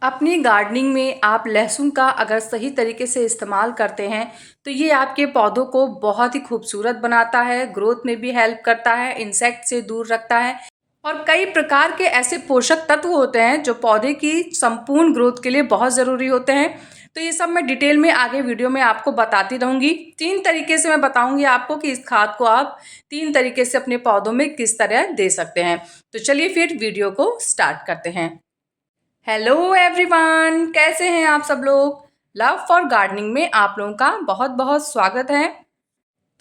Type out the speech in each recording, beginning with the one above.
अपनी गार्डनिंग में आप लहसुन का अगर सही तरीके से इस्तेमाल करते हैं तो ये आपके पौधों को बहुत ही खूबसूरत बनाता है, ग्रोथ में भी हेल्प करता है, इंसेक्ट से दूर रखता है और कई प्रकार के ऐसे पोषक तत्व होते हैं जो पौधे की संपूर्ण ग्रोथ के लिए बहुत ज़रूरी होते हैं। तो ये सब मैं डिटेल में आगे वीडियो में आपको बताती रहूँगी। 3 तरीके से मैं बताऊँगी आपको कि इस खाद को आप 3 तरीके से अपने पौधों में किस तरह दे सकते हैं। तो चलिए फिर वीडियो को स्टार्ट करते हैं। हेलो एवरीवन, कैसे हैं आप सब लोग। लव फॉर गार्डनिंग में आप लोगों का बहुत बहुत स्वागत है।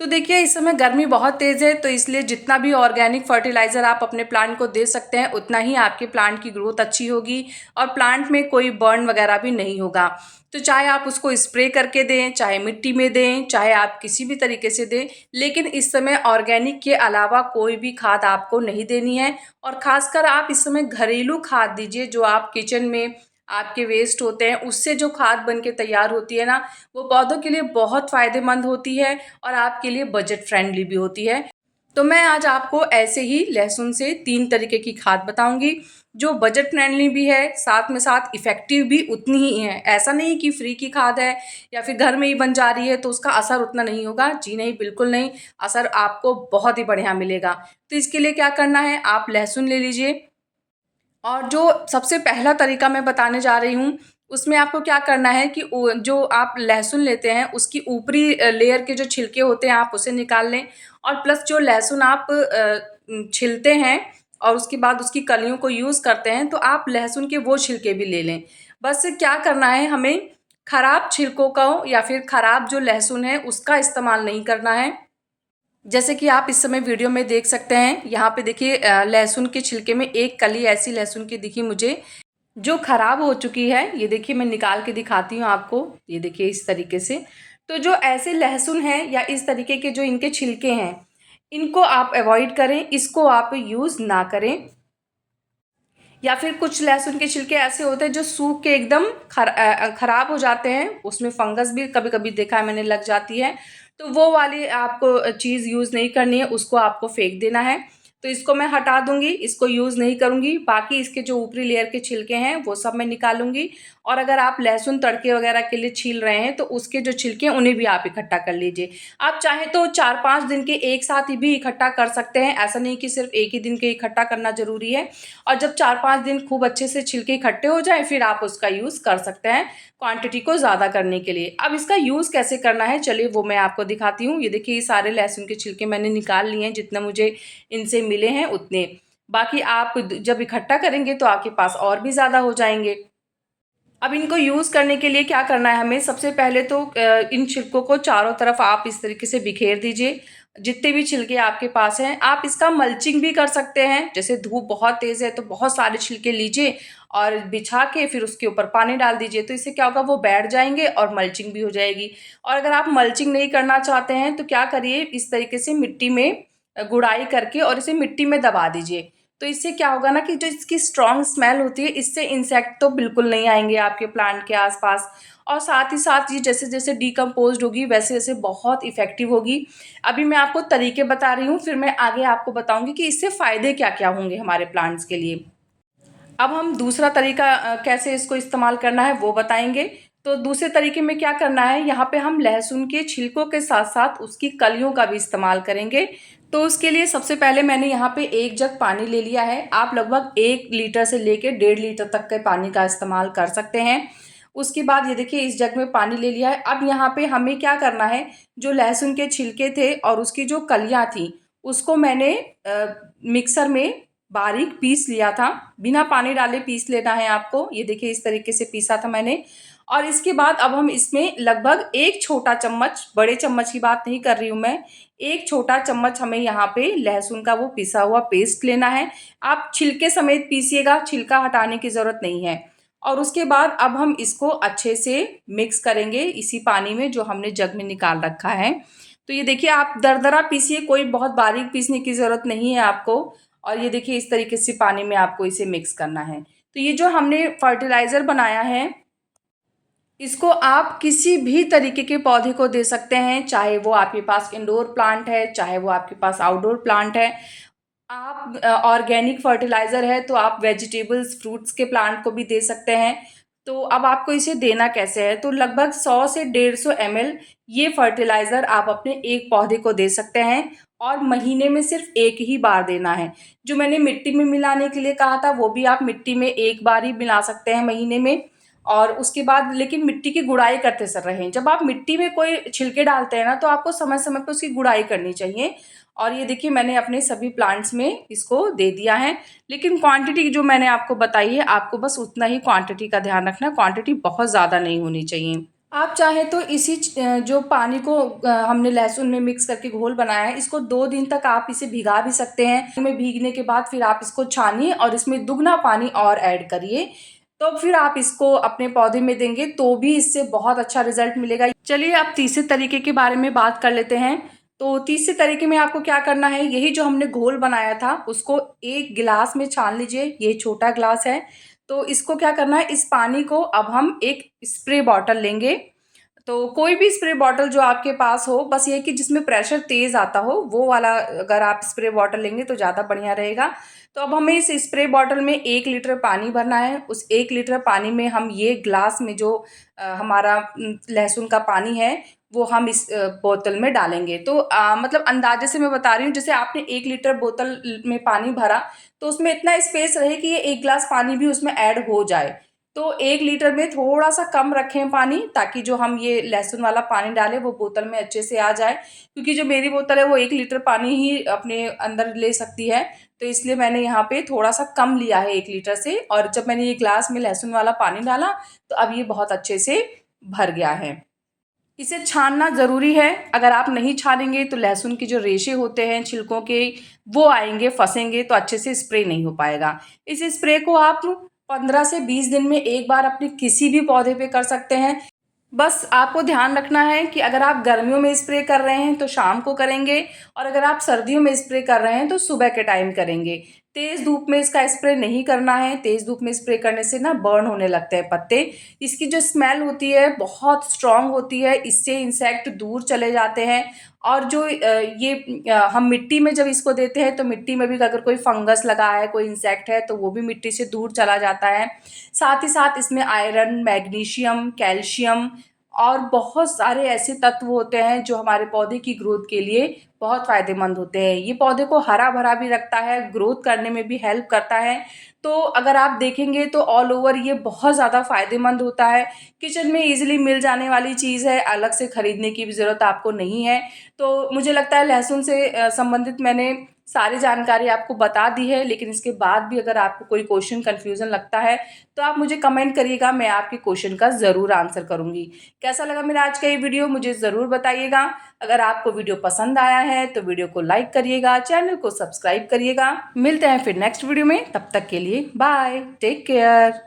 तो देखिए इस समय गर्मी बहुत तेज़ है, तो इसलिए जितना भी ऑर्गेनिक फर्टिलाइज़र आप अपने प्लांट को दे सकते हैं उतना ही आपके प्लांट की ग्रोथ अच्छी होगी और प्लांट में कोई बर्न वगैरह भी नहीं होगा। तो चाहे आप उसको स्प्रे करके दें, चाहे मिट्टी में दें, चाहे आप किसी भी तरीके से दें, लेकिन इस समय ऑर्गेनिक के अलावा कोई भी खाद आपको नहीं देनी है। और ख़ासकर आप इस समय घरेलू खाद दीजिए, जो आप किचन में आपके वेस्ट होते हैं उससे जो खाद बन के तैयार होती है ना, वो पौधों के लिए बहुत फ़ायदेमंद होती है और आपके लिए बजट फ्रेंडली भी होती है। तो मैं आज आपको ऐसे ही लहसुन से 3 तरीके की खाद बताऊंगी जो बजट फ्रेंडली भी है, साथ में साथ इफ़ेक्टिव भी उतनी ही है। ऐसा नहीं कि फ्री की खाद है या फिर घर में ही बन जा रही है तो उसका असर उतना नहीं होगा। जी नहीं, बिल्कुल नहीं, असर आपको बहुत ही बढ़िया मिलेगा। तो इसके लिए क्या करना है, आप लहसुन ले लीजिए और जो सबसे पहला तरीका मैं बताने जा रही हूँ, उसमें आपको क्या करना है कि जो आप लहसुन लेते हैं उसकी ऊपरी लेयर के जो छिलके होते हैं आप उसे निकाल लें। और प्लस जो लहसुन आप छिलते हैं और उसके बाद उसकी कलियों को यूज़ करते हैं, तो आप लहसुन के वो छिलके भी ले लें। बस क्या करना है, हमें खराब छिलकों का या फिर खराब जो लहसुन है उसका इस्तेमाल नहीं करना है। जैसे कि आप इस समय वीडियो में देख सकते हैं, यहाँ पे देखिए लहसुन के छिलके में एक कली ऐसी लहसुन की दिखी मुझे जो खराब हो चुकी है। ये देखिए मैं निकाल के दिखाती हूँ आपको, ये देखिए इस तरीके से। तो जो ऐसे लहसुन हैं या इस तरीके के जो इनके छिलके हैं, इनको आप अवॉइड करें, इसको आप यूज़ ना करें। या फिर कुछ लहसुन के छिलके ऐसे होते हैं जो सूख के एकदम खराब हो जाते हैं, उसमें फंगस भी कभी कभी देखा है मैंने लग जाती है। तो वो वाली आपको चीज़ यूज़ नहीं करनी है, उसको आपको फेंक देना है। तो इसको मैं हटा दूंगी, इसको यूज़ नहीं करूंगी। बाकी इसके जो ऊपरी लेयर के छिलके हैं वो सब मैं निकालूंगी। और अगर आप लहसुन तड़के वगैरह के लिए छील रहे हैं तो उसके जो छिलके हैं उन्हें भी आप इकट्ठा कर लीजिए। आप चाहें तो 4-5 दिन के एक साथ ही भी इकट्ठा कर सकते हैं, ऐसा नहीं कि सिर्फ एक ही दिन के इकट्ठा करना ज़रूरी है। और जब 4-5 दिन खूब अच्छे से छिलके इकट्ठे हो जाए फिर आप उसका यूज़ कर सकते हैं क्वांटिटी को ज़्यादा करने के लिए। अब इसका यूज़ कैसे करना है चलिए वो मैं आपको दिखाती हूँ। ये देखिए ये सारे लहसुन के छिलके मैंने निकाल लिए हैं, जितना मुझे इनसे मिले हैं उतने। बाकी आप जब इकट्ठा करेंगे तो आपके पास और भी ज़्यादा हो जाएंगे। अब इनको यूज़ करने के लिए क्या करना है हमें, सबसे पहले तो इन छिलकों को चारों तरफ आप इस तरीके से बिखेर दीजिए। जितने भी छिलके आपके पास हैं, आप इसका मल्चिंग भी कर सकते हैं। जैसे धूप बहुत तेज़ है तो बहुत सारे छिलके लीजिए और बिछा के फिर उसके ऊपर पानी डाल दीजिए, तो इससे क्या होगा, वो बैठ जाएंगे और मल्चिंग भी हो जाएगी। और अगर आप मल्चिंग नहीं करना चाहते हैं तो क्या करिए, इस तरीके से मिट्टी में गुड़ाई करके और इसे मिट्टी में दबा दीजिए। तो इससे क्या होगा ना कि जो इसकी स्ट्रॉन्ग स्मेल होती है, इससे इंसेक्ट तो बिल्कुल नहीं आएंगे आपके प्लांट के आसपास। और साथ ही साथ ये जैसे जैसे डिकम्पोज होगी वैसे वैसे बहुत इफ़ेक्टिव होगी। अभी मैं आपको तरीके बता रही हूँ, फिर मैं आगे आपको बताऊँगी कि इससे फ़ायदे क्या क्या होंगे हमारे प्लांट्स के लिए। अब हम दूसरा तरीका कैसे इसको इस्तेमाल करना है वो बताएंगे। तो दूसरे तरीके में क्या करना है, यहाँ पे हम लहसुन के छिलकों के साथ साथ उसकी कलियों का भी इस्तेमाल करेंगे। तो उसके लिए सबसे पहले मैंने यहाँ पे 1 जग पानी ले लिया है। आप लगभग 1 लीटर से लेके 1.5 लीटर तक के पानी का इस्तेमाल कर सकते हैं। उसके बाद ये देखिए इस जग में पानी ले लिया है। अब यहाँ पे हमें क्या करना है, जो लहसुन के छिलके थे और उसकी जो कलियाँ थी उसको मैंने मिक्सर में बारीक पीस लिया था। बिना पानी डाले पीस लेना है आपको। ये देखिए इस तरीके से पीसा था मैंने। और इसके बाद अब हम इसमें लगभग 1 छोटा चम्मच, बड़े चम्मच की बात नहीं कर रही हूँ मैं, 1 छोटा चम्मच हमें यहाँ पे लहसुन का वो पिसा हुआ पेस्ट लेना है। आप छिलके समेत पीसिएगा, छिलका हटाने की ज़रूरत नहीं है। और उसके बाद अब हम इसको अच्छे से मिक्स करेंगे इसी पानी में जो हमने जग में निकाल रखा है। तो ये देखिए आप दरदरा पीसिए, कोई बहुत बारीक पीसने की ज़रूरत नहीं है आपको। और ये देखिए इस तरीके से पानी में आपको इसे मिक्स करना है। तो ये जो हमने फर्टिलाइज़र बनाया है, इसको आप किसी भी तरीके के पौधे को दे सकते हैं, चाहे वो आपके पास इंडोर प्लांट है, चाहे वो आपके पास आउटडोर प्लांट है। आप ऑर्गेनिक फर्टिलाइज़र है तो आप वेजिटेबल्स, फ्रूट्स के प्लांट को भी दे सकते हैं। तो अब आपको इसे देना कैसे है, तो लगभग 100 से 150 ml ये फर्टिलाइज़र आप अपने एक पौधे को दे सकते हैं और महीने में सिर्फ एक ही बार देना है। जो मैंने मिट्टी में मिलाने के लिए कहा था वो भी आप मिट्टी में एक बार ही मिला सकते हैं महीने में, और उसके बाद लेकिन मिट्टी की गुड़ाई करते सर रहें। जब आप मिट्टी में कोई छिलके डालते हैं ना तो आपको समय समय पर उसकी गुड़ाई करनी चाहिए। और ये देखिए मैंने अपने सभी प्लांट्स में इसको दे दिया है, लेकिन क्वांटिटी जो मैंने आपको बताई है आपको बस उतना ही क्वांटिटी का ध्यान रखना है, क्वांटिटी बहुत ज़्यादा नहीं होनी चाहिए। आप चाहें तो इसी जो पानी को हमने लहसुन में मिक्स करके घोल बनाया है इसको 2 दिन तक आप इसे भिगा भी सकते हैं। में भीगने के बाद फिर आप इसको छानिए और इसमें दुगना पानी और ऐड करिए, तो फिर आप इसको अपने पौधे में देंगे तो भी इससे बहुत अच्छा रिजल्ट मिलेगा। चलिए अब तीसरे तरीके के बारे में बात कर लेते हैं। तो तीसरे तरीके में आपको क्या करना है, यही जो हमने घोल बनाया था उसको एक गिलास में छान लीजिए, ये छोटा ग्लास है। तो इसको क्या करना है, इस पानी को अब हम एक स्प्रे बॉटल लेंगे। तो कोई भी स्प्रे बॉटल जो आपके पास हो, बस ये कि जिसमें प्रेशर तेज़ आता हो वो वाला अगर आप स्प्रे बॉटल लेंगे तो ज़्यादा बढ़िया रहेगा। तो अब हमें इस स्प्रे बॉटल में 1 लीटर पानी भरना है। उस 1 लीटर पानी में हम ये ग्लास में जो हमारा लहसुन का पानी है वो हम इस बोतल में डालेंगे। तो मतलब अंदाजे से मैं बता रही हूँ, जैसे आपने 1 लीटर बोतल में पानी भरा तो उसमें इतना स्पेस रहे कि ये 1 ग्लास पानी भी उसमें ऐड हो जाए। तो 1 लीटर में थोड़ा-सा कम रखें पानी, ताकि जो हम ये लहसुन वाला पानी डालें वो बोतल में अच्छे से आ जाए। क्योंकि जो मेरी बोतल है वो 1 लीटर पानी ही अपने अंदर ले सकती है, तो इसलिए मैंने यहाँ पे थोड़ा-सा कम लिया है 1 लीटर से। और जब मैंने ये ग्लास में लहसुन वाला पानी डाला तो अब ये बहुत अच्छे से भर गया है। इसे छानना ज़रूरी है, अगर आप नहीं छानेंगे तो लहसुन के जो रेशे होते हैं छिलकों के वो आएँगे, फँसेंगे तो अच्छे से स्प्रे नहीं हो पाएगा। इस स्प्रे को आप 15 से 20 दिन में एक बार अपने किसी भी पौधे पे कर सकते हैं। बस आपको ध्यान रखना है कि अगर आप गर्मियों में स्प्रे कर रहे हैं तो शाम को करेंगे, और अगर आप सर्दियों में स्प्रे कर रहे हैं तो सुबह के टाइम करेंगे। तेज़ धूप में इसका स्प्रे नहीं करना है, तेज़ धूप में स्प्रे करने से ना बर्न होने लगते हैं पत्ते। इसकी जो स्मेल होती है बहुत स्ट्रॉन्ग होती है, इससे इंसेक्ट दूर चले जाते हैं। और जो हम मिट्टी में जब इसको देते हैं तो मिट्टी में भी अगर कोई फंगस लगा है, कोई इंसेक्ट है तो वो भी मिट्टी से दूर चला जाता है। साथ ही साथ इसमें आयरन, मैग्नीशियम, कैल्शियम और बहुत सारे ऐसे तत्व होते हैं जो हमारे पौधे की ग्रोथ के लिए बहुत फ़ायदेमंद होते हैं। ये पौधे को हरा-भरा भी रखता है, ग्रोथ करने में भी हेल्प करता है। तो अगर आप देखेंगे तो ऑल ओवर ये बहुत ज़्यादा फ़ायदेमंद होता है। किचन में ईज़िली मिल जाने वाली चीज़ है, अलग से खरीदने की भी ज़रूरत आपको नहीं है। तो मुझे लगता है लहसुन से संबंधित मैंने सारी जानकारी आपको बता दी है, लेकिन इसके बाद भी अगर आपको कोई क्वेश्चन कन्फ्यूज़न लगता है तो आप मुझे कमेंट करिएगा, मैं आपके क्वेश्चन का ज़रूर आंसर करूँगी। कैसा लगा मेरा आज का ये वीडियो मुझे ज़रूर बताइएगा। अगर आपको वीडियो पसंद आया है तो वीडियो को लाइक करिएगा, चैनल को सब्सक्राइब करिएगा। मिलते हैं फिर नेक्स्ट वीडियो में, तब तक के लिए बाय, टेक केयर।